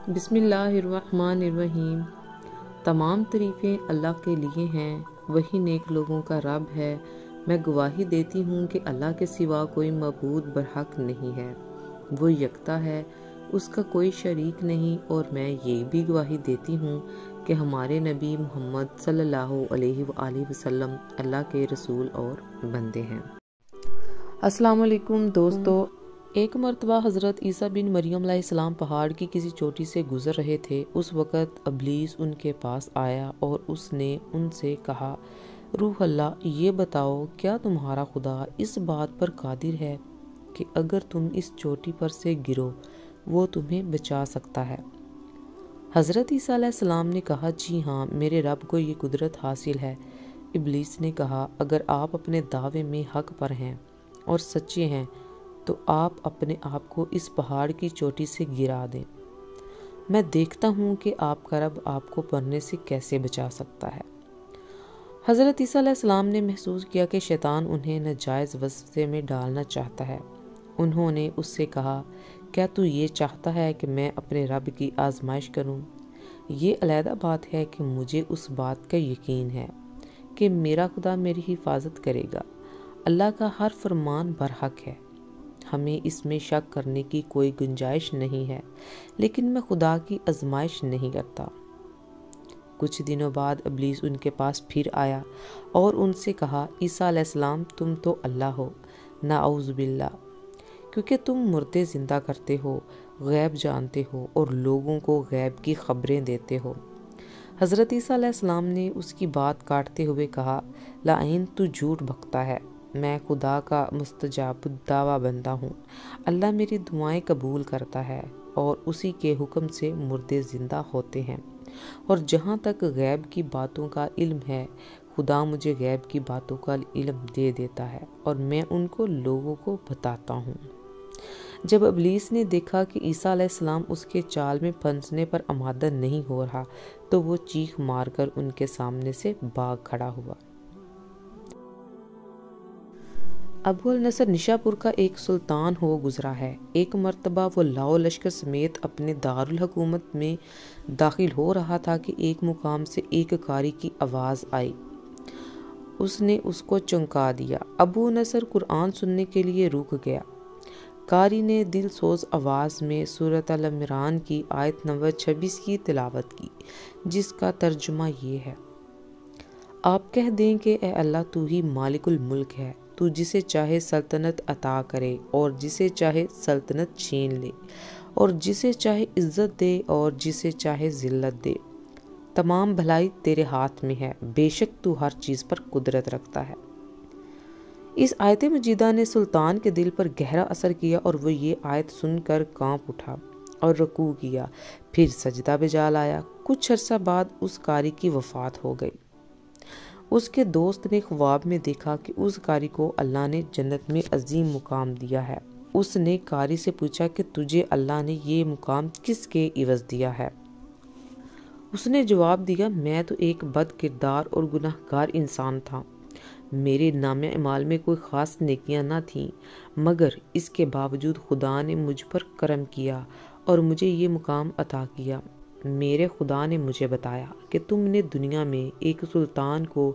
بسم اللہ الرحمن الرحیم۔ تمام تعریفیں اللہ کے لیے ہیں، وہی نیک لوگوں کا رب ہے۔ میں گواہی دیتی ہوں کہ اللہ کے سوا کوئی معبود برحق نہیں ہے، وہ یکتا ہے، اس کا کوئی شریک نہیں، اور میں یہ بھی گواہی دیتی ہوں کہ ہمارے نبی محمد صلی اللہ علیہ وآلہ وسلم اللہ کے رسول اور بندے ہیں۔ السلام علیکم دوستو۔ ایک مرتبہ حضرت عیسیٰ بن مریم علیہ السلام پہاڑ کی کسی چوٹی سے گزر رہے تھے۔ اس وقت ابلیس ان کے پاس آیا اور اس نے ان سے کہا، روح اللہ، یہ بتاؤ کیا تمہارا خدا اس بات پر قادر ہے کہ اگر تم اس چوٹی پر سے گرو وہ تمہیں بچا سکتا ہے؟ حضرت عیسیٰ علیہ السلام نے کہا، جی ہاں، میرے رب کو یہ قدرت حاصل ہے۔ ابلیس نے کہا، اگر آپ اپنے دعوے میں حق پر ہیں اور سچے ہیں تو آپ اپنے آپ کو اس پہاڑ کی چوٹی سے گرا دیں، میں دیکھتا ہوں کہ آپ کا رب آپ کو مرنے سے کیسے بچا سکتا ہے۔ حضرت عیسیٰ علیہ السلام نے محسوس کیا کہ شیطان انہیں ناجائز وسوسے میں ڈالنا چاہتا ہے۔ انہوں نے اس سے کہا، کیا تو یہ چاہتا ہے کہ میں اپنے رب کی آزمائش کروں؟ یہ علیحدہ بات ہے کہ مجھے اس بات کا یقین ہے کہ میرا خدا میری حفاظت کرے گا۔ اللہ کا ہر فرمان برحق ہے، ہمیں اس میں شک کرنے کی کوئی گنجائش نہیں ہے، لیکن میں خدا کی آزمائش نہیں کرتا۔ کچھ دنوں بعد ابلیس ان کے پاس پھر آیا اور ان سے کہا، عیسیٰ علیہ السلام، تم تو اللہ ہو، نعوذ باللہ، کیونکہ تم مردے زندہ کرتے ہو، غیب جانتے ہو اور لوگوں کو غیب کی خبریں دیتے ہو۔ حضرت عیسیٰ علیہ السلام نے اس کی بات کاٹتے ہوئے کہا، لعین، تو جھوٹ بکتا ہے، میں خدا کا مستجاب الدعویٰ بندہ ہوں۔ اللہ میری دعائیں قبول کرتا ہے اور اسی کے حکم سے مردے زندہ ہوتے ہیں، اور جہاں تک غیب کی باتوں کا علم ہے، خدا مجھے غیب کی باتوں کا علم دے دیتا ہے اور میں ان کو لوگوں کو بتاتا ہوں۔ جب ابلیس نے دیکھا کہ عیسیٰ علیہ السلام اس کے چال میں پھنسنے پر آمادہ نہیں ہو رہا تو وہ چیخ مار کر ان کے سامنے سے بھاگ کھڑا ہوا۔ ابو النصر نشاپور کا ایک سلطان ہو گزرا ہے۔ ایک مرتبہ وہ لاؤ لشکر سمیت اپنے دارالحکومت میں داخل ہو رہا تھا کہ ایک مقام سے ایک قاری کی آواز آئی۔ اس نے اس کو چونکا دیا۔ ابو نصر قرآن سننے کے لیے رک گیا۔ قاری نے دل سوز آواز میں سورۃ ال-عمران کی آیت نمبر 26 کی تلاوت کی، جس کا ترجمہ یہ ہے، آپ کہہ دیں کہ اے اللہ، تو ہی مالک الملک ہے، تو جسے چاہے سلطنت عطا کرے اور جسے چاہے سلطنت چھین لے، اور جسے چاہے عزت دے اور جسے چاہے ذلت دے، تمام بھلائی تیرے ہاتھ میں ہے، بے شک تو ہر چیز پر قدرت رکھتا ہے۔ اس آیت مجیدہ نے سلطان کے دل پر گہرا اثر کیا اور وہ یہ آیت سن کر کانپ اٹھا اور رکوع کیا، پھر سجدہ بجا لایا۔ کچھ عرصہ بعد اس قاری کی وفات ہو گئی۔ اس کے دوست نے خواب میں دیکھا کہ اس قاری کو اللہ نے جنت میں عظیم مقام دیا ہے۔ اس نے قاری سے پوچھا کہ تجھے اللہ نے یہ مقام کس کے عوض دیا ہے؟ اس نے جواب دیا، میں تو ایک بد کردار اور گناہ گار انسان تھا، میرے نامہ اعمال میں کوئی خاص نیکیاں نہ تھیں، مگر اس کے باوجود خدا نے مجھ پر کرم کیا اور مجھے یہ مقام عطا کیا۔ میرے خدا نے مجھے بتایا کہ تم نے دنیا میں ایک سلطان کو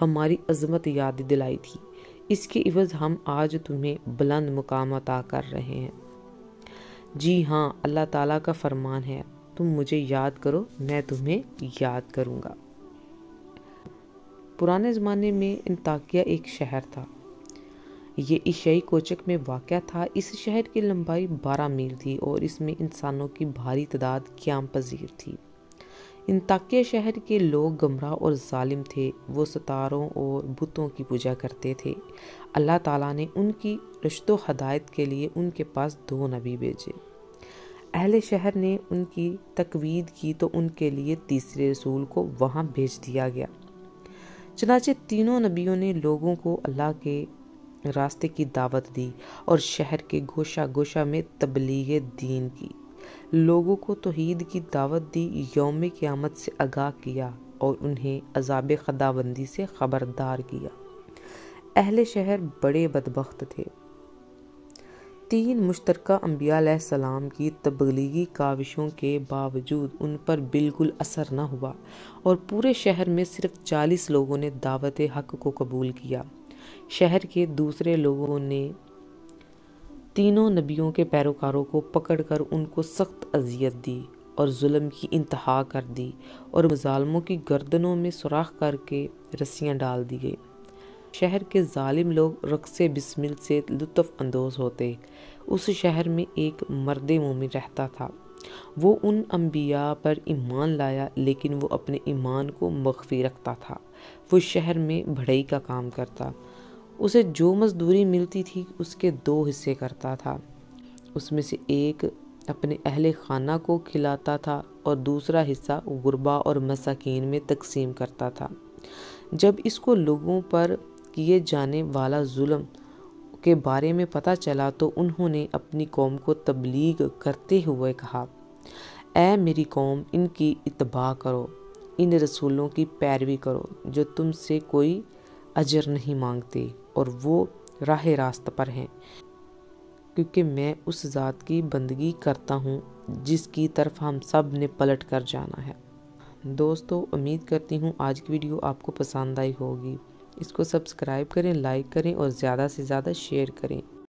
ہماری عظمت یاد دلائی تھی، اس کے عوض ہم آج تمہیں بلند مقام عطا کر رہے ہیں۔ جی ہاں، اللہ تعالیٰ کا فرمان ہے، تم مجھے یاد کرو، میں تمہیں یاد کروں گا۔ پرانے زمانے میں انطاکیہ ایک شہر تھا۔ یہ ایشیائی کوچک میں واقع تھا۔ اس شہر کی لمبائی 12 میل تھی اور اس میں انسانوں کی بھاری تعداد قیام پذیر تھی۔ انطاکیہ شہر کے لوگ گمراہ اور ظالم تھے، وہ ستاروں اور بتوں کی پوجا کرتے تھے۔ اللہ تعالیٰ نے ان کی رشد و ہدایت کے لیے ان کے پاس 2 نبی بھیجے۔ اہل شہر نے ان کی تقوید کی تو ان کے لیے تیسرے رسول کو وہاں بھیج دیا گیا۔ چنانچہ تینوں نبیوں نے لوگوں کو اللہ کے راستے کی دعوت دی اور شہر کے گوشہ گوشہ میں تبلیغ دین کی، لوگوں کو توحید کی دعوت دی، یوم قیامت سے آگاہ کیا اور انہیں عذاب خداوندی سے خبردار کیا۔ اہل شہر بڑے بدبخت تھے۔ 3 مشترکہ انبیاء علیہ السلام کی تبلیغی کاوشوں کے باوجود ان پر بالکل اثر نہ ہوا اور پورے شہر میں صرف 40 لوگوں نے دعوت حق کو قبول کیا۔ شہر کے دوسرے لوگوں نے تینوں نبیوں کے پیروکاروں کو پکڑ کر ان کو سخت اذیت دی اور ظلم کی انتہا کر دی اور مظالموں کی گردنوں میں سوراخ کر کے رسیاں ڈال دی گئی۔ شہر کے ظالم لوگ رقص بسمل سے لطف اندوز ہوتے۔ اس شہر میں ایک مرد مومن رہتا تھا۔ وہ ان انبیاء پر ایمان لایا لیکن وہ اپنے ایمان کو مخفی رکھتا تھا۔ وہ شہر میں بڑھئی کا کام کرتا۔ اسے جو مزدوری ملتی تھی اس کے 2 حصے کرتا تھا۔ اس میں سے ایک اپنے اہل خانہ کو کھلاتا تھا اور دوسرا حصہ غربا اور مساکین میں تقسیم کرتا تھا۔ جب اس کو لوگوں پر کیے جانے والا ظلم کے بارے میں پتہ چلا تو انہوں نے اپنی قوم کو تبلیغ کرتے ہوئے کہا، اے میری قوم، ان کی اتباع کرو، ان رسولوں کی پیروی کرو جو تم سے کوئی اجر نہیں مانگتے اور وہ راہ راست پر ہیں، کیونکہ میں اس ذات کی بندگی کرتا ہوں جس کی طرف ہم سب نے پلٹ کر جانا ہے۔ دوستو، امید کرتی ہوں آج کی ویڈیو آپ کو پسند آئی ہوگی۔ اس کو سبسکرائب کریں، لائک کریں اور زیادہ سے زیادہ شیئر کریں۔